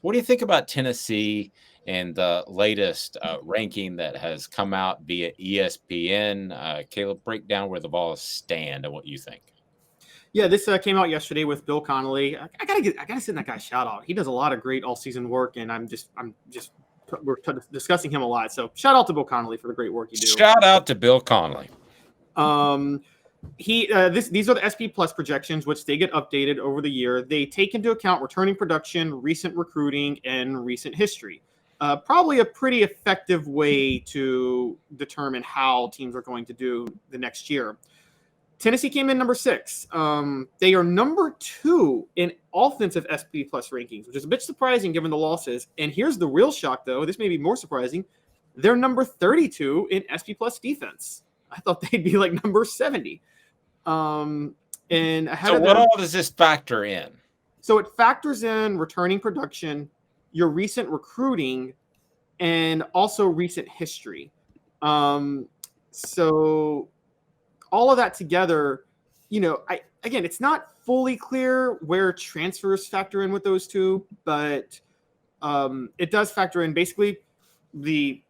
What do you think about Tennessee and the latest ranking that has come out via ESPN? Caleb, break down where the Vols stand and what you think. Yeah, this came out yesterday with Bill Connelly. I gotta send that guy a shout out. He does a lot of great all season work, and we're discussing him a lot. So shout out to Bill Connelly for the great work he do. Shout out to Bill Connelly. These are the SP Plus projections, which they get updated over the year. They take into account returning production, recent recruiting, and recent history. Probably a pretty effective way to determine how teams are going to do the next year. Tennessee came in number 6. They are number 2 in offensive SP Plus rankings, which is a bit surprising given the losses. And here's the real shock, though. This may be more surprising. They're number 32 in SP Plus defense. I thought they'd be like number 70. And ahead of what them, all does this factor in? So it factors in returning production, your recent recruiting, and also recent history. So all of that together, it's not fully clear where transfers factor in with those two, but it does factor in basically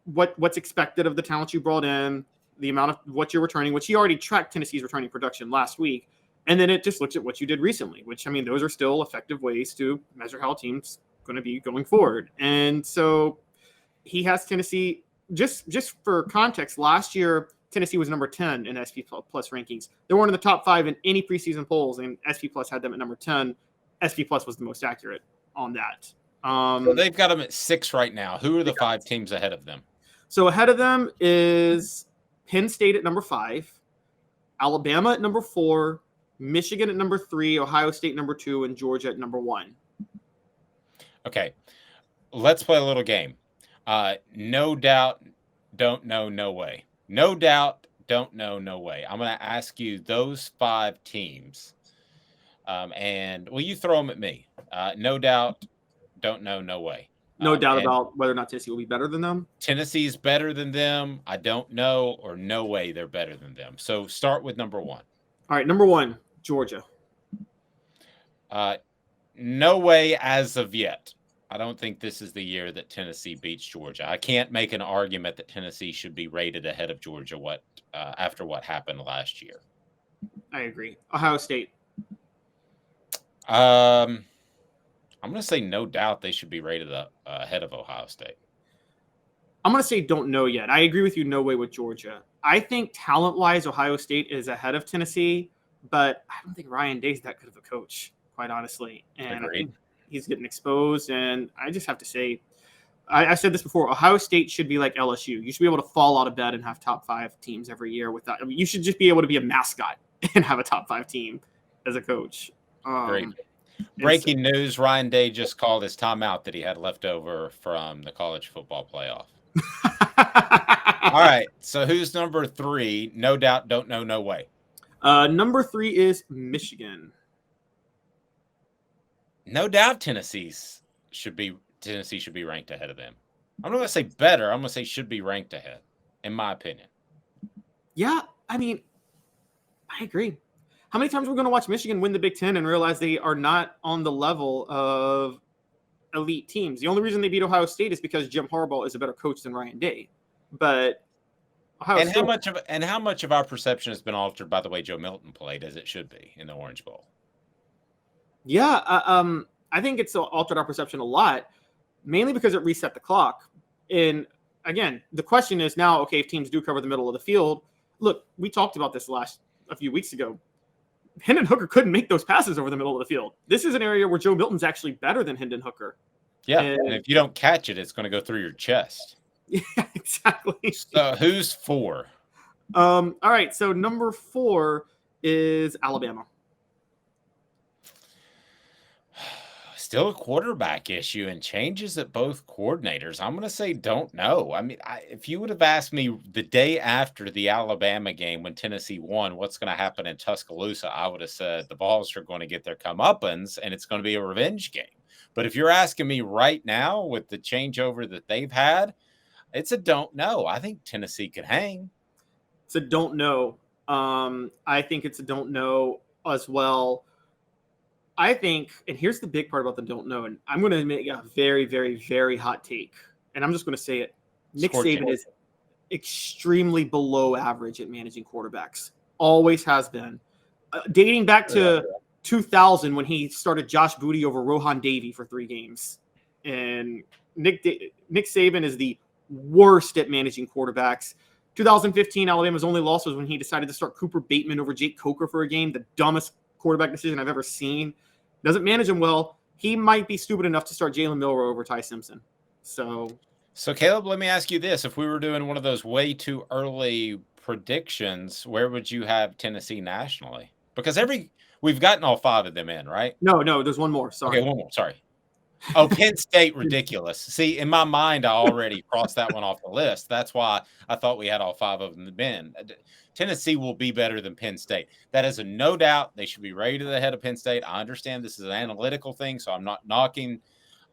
what's expected of the talent you brought in, the amount of what you're returning, which he already tracked Tennessee's returning production last week. And then it just looks at what you did recently, which, those are still effective ways to measure how a team's going to be going forward. And so he has Tennessee, just for context, last year, Tennessee was number 10 in SP Plus rankings. They weren't in the top 5 in any preseason polls, and SP Plus had them at number 10. SP Plus was the most accurate on that. So they've got them at 6 right now. Who are the 5 teams ahead of them? So ahead of them is Penn State at number 5, Alabama at number 4, Michigan at number 3, Ohio State number 2, and Georgia at number 1. Okay, let's play a little game. No doubt, don't know, no way. No doubt, don't know, no way. I'm going to ask you those 5 teams, and you throw them at me. No doubt, don't know, no way. No doubt about whether or not Tennessee will be better than them. Tennessee's better than them. I don't know, or no way they're better than them. So start with number 1. All right, number 1, Georgia. No way as of yet. I don't think this is the year that Tennessee beats Georgia. I can't make an argument that Tennessee should be rated ahead of Georgia after what happened last year. I agree. Ohio State. I'm going to say no doubt they should be rated ahead of Ohio State. I'm going to say don't know yet. I agree with you, no way with Georgia. I think talent-wise, Ohio State is ahead of Tennessee, but I don't think Ryan Day's that good of a coach, quite honestly. And Agreed. I think he's getting exposed, and I just have to say, I said this before, Ohio State should be like LSU. You should be able to fall out of bed and have top 5 teams every year without. You should just be able to be a mascot and have a top 5 team as a coach. Great. Breaking news, Ryan Day just called his timeout that he had left over from the college football playoff. All right, so who's number 3? No doubt, don't know, no way. Number 3 is Michigan. No doubt Tennessee should be ranked ahead of them. I'm not going to say better. I'm going to say should be ranked ahead, in my opinion. Yeah, I agree. How many times are we going to watch Michigan win the Big Ten and realize they are not on the level of elite teams? The only reason they beat Ohio State is because Jim Harbaugh is a better coach than Ryan Day. But how much of our perception has been altered by the way Joe Milton played, as it should be in the Orange Bowl? Yeah, I think it's altered our perception a lot, mainly because it reset the clock. And again, the question is now, okay, if teams do cover the middle of the field, look, we talked about this a few weeks ago. Hendon Hooker couldn't make those passes over the middle of the field. This is an area where Joe Milton's actually better than Hendon Hooker. Yeah, and if you don't catch it, it's going to go through your chest. Yeah, exactly. So who's 4? All right, so number 4 is Alabama. Still a quarterback issue and changes at both coordinators. I'm going to say don't know. If you would have asked me the day after the Alabama game when Tennessee won, what's going to happen in Tuscaloosa, I would have said the Vols are going to get their comeuppance and it's going to be a revenge game. But if you're asking me right now with the changeover that they've had, it's a don't know. I think Tennessee could hang. It's a don't know. I think it's a don't know as well. I think, and here's the big part about the don't know, and I'm going to make a very, very, very hot take, and I'm just going to say it. Nick Saban is extremely below average at managing quarterbacks. Always has been. Dating back to 2000 when he started Josh Booty over Rohan Davey for 3 games. And Nick Saban is the worst at managing quarterbacks. 2015, Alabama's only loss was when he decided to start Cooper Bateman over Jake Coker for a game, the dumbest quarterback decision I've ever seen. Doesn't manage him well. He might be stupid enough to start Jalen Milroe over Ty Simpson. So Caleb, let me ask you this. If we were doing one of those way too early predictions, where would you have Tennessee nationally? Because we've gotten all 5 of them in, right? No, there's one more. Sorry. Okay, one more. Sorry. Oh, Penn State, ridiculous. See, in my mind, I already crossed that one off the list. That's why I thought we had all 5 of them in. Tennessee will be better than Penn State. That is a no doubt. They should be right to the head of Penn State. I understand this is an analytical thing, so I'm not knocking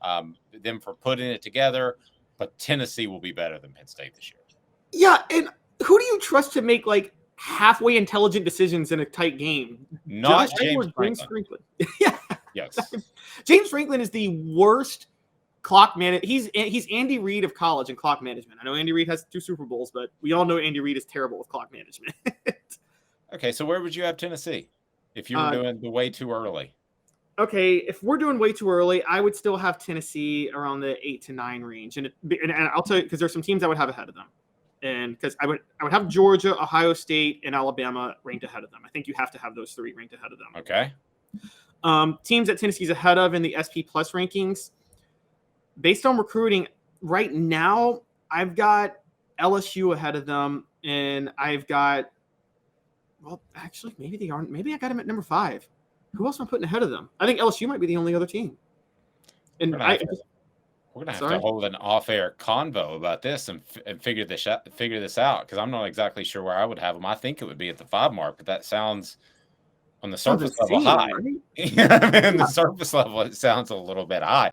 them for putting it together, but Tennessee will be better than Penn State this year. Yeah, and who do you trust to make like halfway intelligent decisions in a tight game? Not James Franklin. Yeah. Yes. James Franklin is the worst clock man. He's Andy Reid of college in clock management. I know Andy Reid has 2 Super Bowls, but we all know Andy Reid is terrible with clock management. Okay, so where would you have Tennessee if you were doing the way too early? Okay, if we're doing way too early, I would still have Tennessee around the 8 to 9 range, and I'll tell you because there's some teams I would have ahead of them, and because I would have Georgia, Ohio State, and Alabama ranked ahead of them. I think you have to have those 3 ranked ahead of them. Okay. Teams that Tennessee's ahead of in the SP Plus rankings, based on recruiting, right now I've got LSU ahead of them, and I've got, well, actually, maybe they aren't. Maybe I got them at number 5. Who else am I putting ahead of them? I think LSU might be the only other team. And we're gonna have to hold an off-air convo about this and figure this out because I'm not exactly sure where I would have them. I think it would be at the 5 mark, but that sounds on the surface level high. Right? The surface level, it sounds a little bit high.